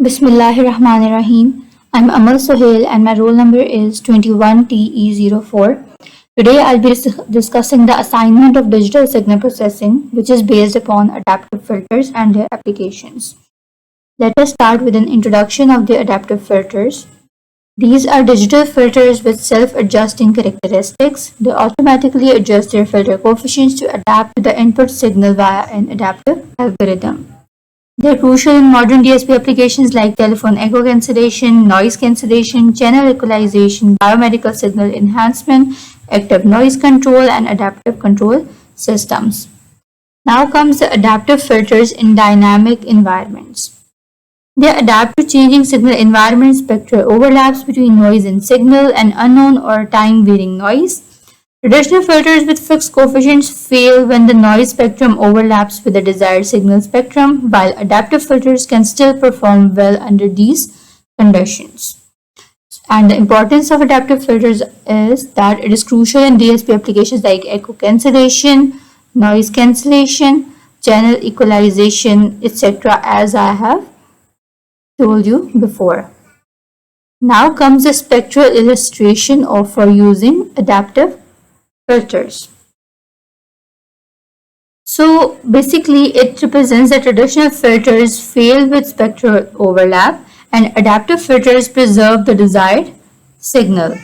Bismillahirrahmanirrahim. I'm Amal Sohail and my roll number is 21TE04. Today I'll be discussing the assignment of digital signal processing, which is based upon adaptive filters and their applications. Let us start with an introduction of the adaptive filters. These are digital filters with self-adjusting characteristics. They automatically adjust their filter coefficients to adapt to the input signal via an adaptive algorithm. They're crucial in modern DSP applications like telephone echo cancellation, noise cancellation, channel equalization, biomedical signal enhancement, active noise control, and adaptive control systems. Now comes the adaptive filters in dynamic environments. They adapt to changing signal environment, spectral overlaps between noise and signal, and unknown or time-varying noise. Traditional filters with fixed coefficients fail when the noise spectrum overlaps with the desired signal spectrum, while adaptive filters can still perform well under these conditions. And the importance of adaptive filters is that it is crucial in DSP applications like echo cancellation, noise cancellation, channel equalization, etc., as I have told you before. Now comes the spectral illustration for using adaptive filters. So basically it represents that traditional filters fail with spectral overlap and adaptive filters preserve the desired signal.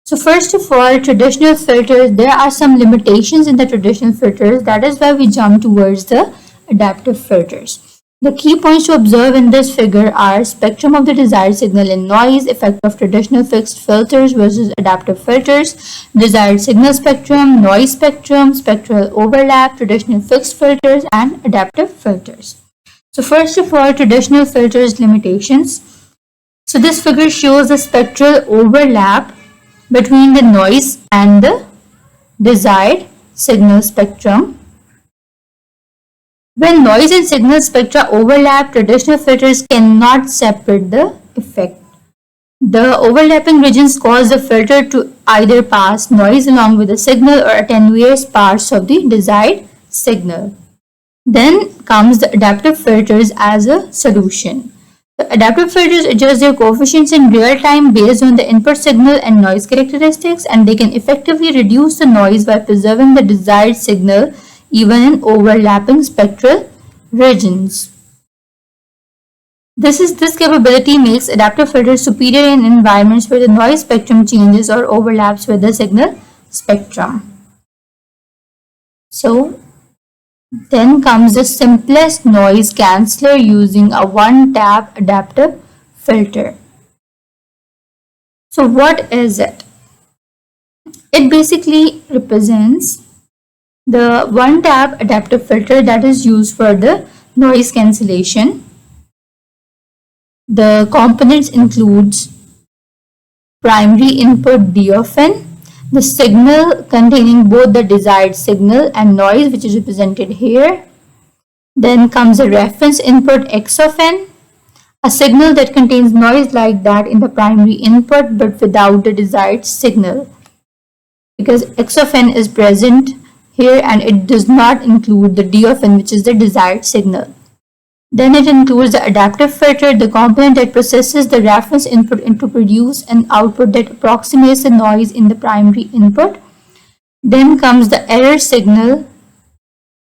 So first of all, traditional filters, there are some limitations in the traditional filters. That is why we jump towards the adaptive filters. The key points to observe in this figure are spectrum of the desired signal and noise, effect of traditional fixed filters versus adaptive filters, desired signal spectrum, noise spectrum, spectral overlap, traditional fixed filters, and adaptive filters. So first of all, traditional filters limitations. So this figure shows the spectral overlap between the noise and the desired signal spectrum. When noise and signal spectra overlap, traditional filters cannot separate the effect. The overlapping regions cause the filter to either pass noise along with the signal or attenuate parts of the desired signal. Then comes the adaptive filters as a solution. The adaptive filters adjust their coefficients in real time based on the input signal and noise characteristics, and they can effectively reduce the noise by preserving the desired signal even in overlapping spectral regions. This capability makes adaptive filters superior in environments where the noise spectrum changes or overlaps with the signal spectrum. So then comes the simplest noise canceller using a one-tap adaptive filter. So what is it? It basically represents the one-tap adaptive filter that is used for the noise cancellation. The components includes primary input D of n, the signal containing both the desired signal and noise, which is represented here. Then comes a reference input X of n, a signal that contains noise like that in the primary input but without the desired signal, because X of n is present here and it does not include the D of n, which is the desired signal. Then it includes the adaptive filter, the component that processes the reference input to produce an output that approximates the noise in the primary input. Then comes the error signal,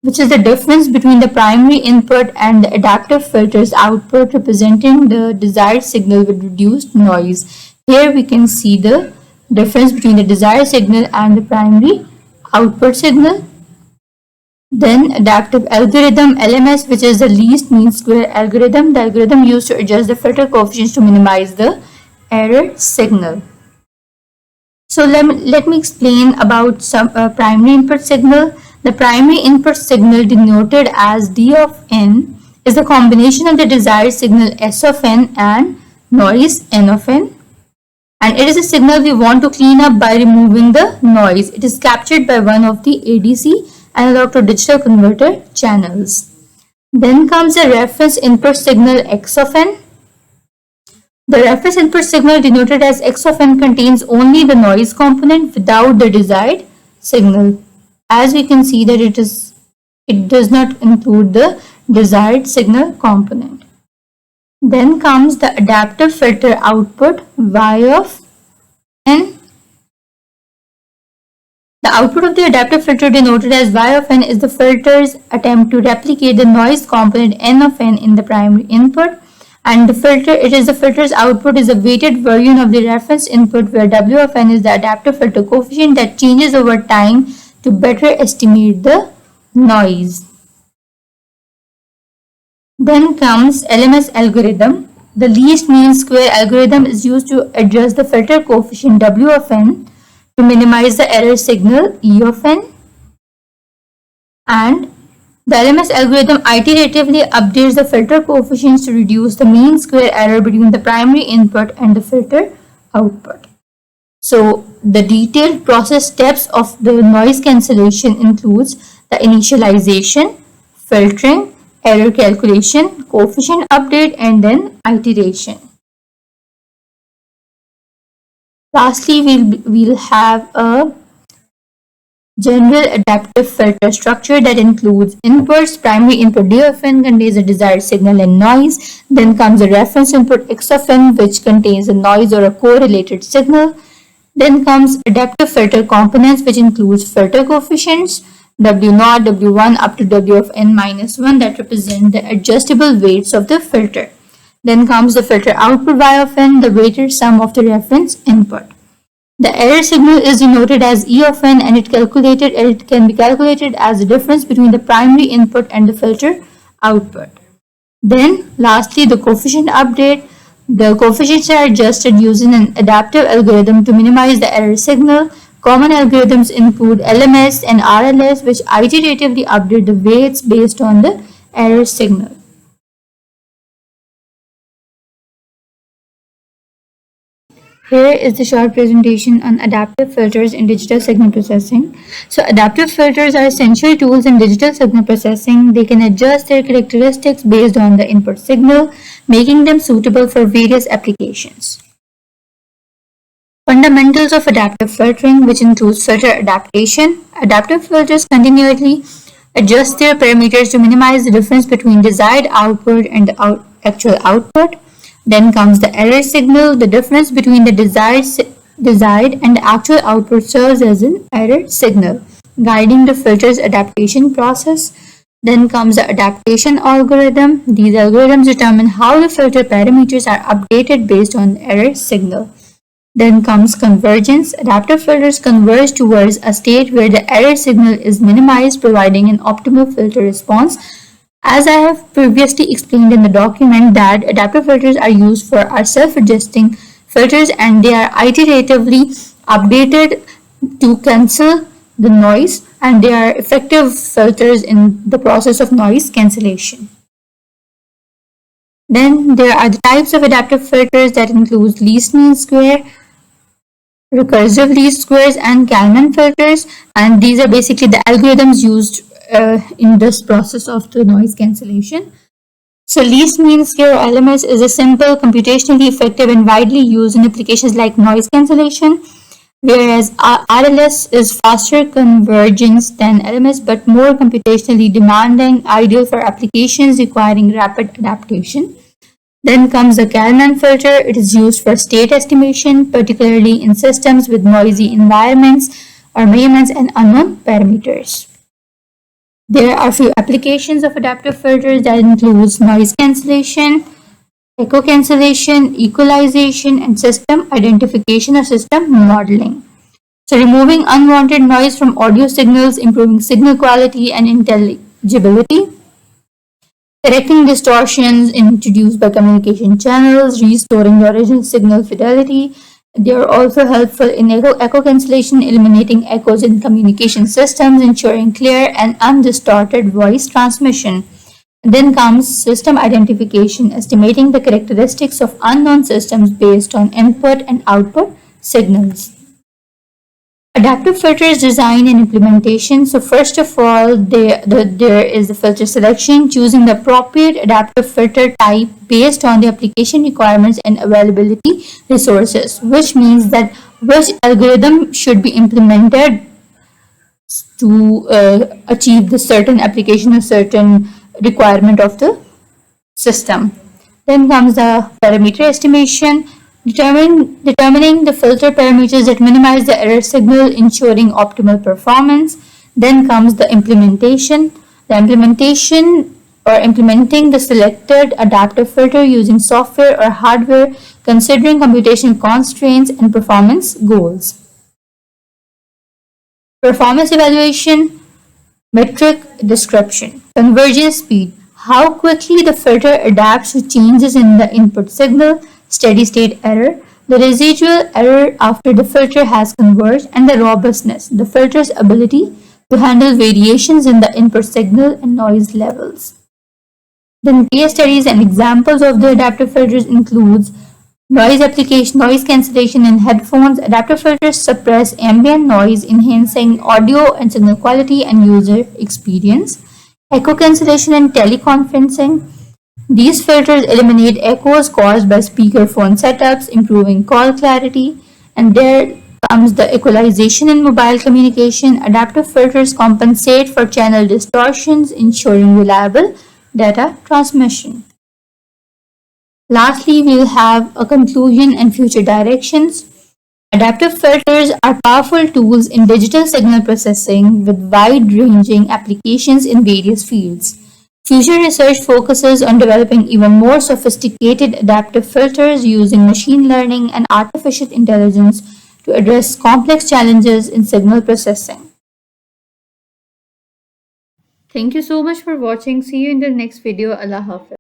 which is the difference between the primary input and the adaptive filter's output, representing the desired signal with reduced noise. Here we can see the difference between the desired signal and the primary output signal. Then adaptive algorithm, LMS, which is the least mean square algorithm, the algorithm used to adjust the filter coefficients to minimize the error signal. So let me explain about some primary input signal. The primary input signal, denoted as D of n, is the combination of the desired signal S of n and noise N of n. And it is a signal we want to clean up by removing the noise. It is captured by one of the ADC, analog to digital converter channels. Then comes the reference input signal X of n. The reference input signal, denoted as X of n, contains only the noise component without the desired signal. As we can see that it does not include the desired signal component. Then comes the adaptive filter output Y of n. The output of the adaptive filter denoted as Y of n is the filter's attempt to replicate the noise component n of n in the primary input, and it is the filter's output is a weighted version of the reference input where W of n is the adaptive filter coefficient that changes over time to better estimate the noise. Then comes LMS algorithm. The least mean square algorithm is used to adjust the filter coefficient W of n to minimize the error signal E of n, and the LMS algorithm iteratively updates the filter coefficients to reduce the mean square error between the primary input and the filter output. So the detailed process steps of the noise cancellation includes the initialization, filtering, error calculation, coefficient update, and then iteration. Lastly, we'll have a general adaptive filter structure that includes inputs. Primary input D of n contains the desired signal and noise. Then comes the reference input X of n, which contains a noise or a correlated signal. Then comes adaptive filter components, which includes filter coefficients W0, W1 up to W of n minus 1 that represent the adjustable weights of the filter. Then comes the filter output Y of n, the weighted sum of the reference input. The error signal is denoted as E of n, and it can be calculated as the difference between the primary input and the filter output. Then lastly, the coefficient update. The coefficients are adjusted using an adaptive algorithm to minimize the error signal. Common algorithms include LMS and RLS, which iteratively update the weights based on the error signal. Here is the short presentation on adaptive filters in digital signal processing. So adaptive filters are essential tools in digital signal processing. They can adjust their characteristics based on the input signal, making them suitable for various applications. Fundamentals of adaptive filtering, which includes filter adaptation. Adaptive filters continually adjust their parameters to minimize the difference between desired output and the actual output. Then comes the error signal. The difference between the desired and the actual output serves as an error signal, guiding the filter's adaptation process. Then comes the adaptation algorithm. These algorithms determine how the filter parameters are updated based on the error signal. Then comes convergence. Adaptive filters converge towards a state where the error signal is minimized, providing an optimal filter response. As I have previously explained in the document, that adaptive filters are used for our self-adjusting filters, and they are iteratively updated to cancel the noise, and they are effective filters in the process of noise cancellation. Then there are the types of adaptive filters that include least mean square, recursive least squares, and Kalman filters, and these are basically the algorithms used in this process of the noise cancellation. So least mean square LMS is a simple, computationally effective, and widely used in applications like noise cancellation, whereas RLS is faster convergence than LMS but more computationally demanding, ideal for applications requiring rapid adaptation. Then comes the Kalman filter. It is used for state estimation, particularly in systems with noisy environments or measurements and unknown parameters. There are a few applications of adaptive filters that includes noise cancellation, echo cancellation, equalization, and system identification or system modeling. So removing unwanted noise from audio signals, improving signal quality and intelligibility, correcting distortions introduced by communication channels, restoring the original signal fidelity. They are also helpful in echo cancellation, eliminating echoes in communication systems, ensuring clear and undistorted voice transmission. Then comes system identification, estimating the characteristics of unknown systems based on input and output signals. Adaptive filters design and implementation. So first of all, there is the filter selection, choosing the appropriate adaptive filter type based on the application requirements and availability resources, which means that which algorithm should be implemented to achieve the certain application or certain requirement of the system. Then comes the parameter estimation, determining the filter parameters that minimize the error signal, ensuring optimal performance. Then comes the implementation. The implementation or implementing the selected adaptive filter using software or hardware, considering computational constraints and performance goals. Performance evaluation, metric description, convergence speed, how quickly the filter adapts to changes in the input signal, steady state error, the residual error after the filter has converged, and the robustness, the filter's ability to handle variations in the input signal and noise levels. Then case studies and examples of the adaptive filters includes noise cancellation in headphones. Adaptive filters suppress ambient noise, enhancing audio and signal quality and user experience. Echo cancellation in teleconferencing. These filters eliminate echoes caused by speakerphone setups, improving call clarity. And there comes the equalization in mobile communication. Adaptive filters compensate for channel distortions, ensuring reliable data transmission. Lastly, we will have a conclusion and future directions. Adaptive filters are powerful tools in digital signal processing with wide-ranging applications in various fields. Future research focuses on developing even more sophisticated adaptive filters using machine learning and artificial intelligence to address complex challenges in signal processing. Thank you so much for watching. See you in the next video. Allah Hafiz.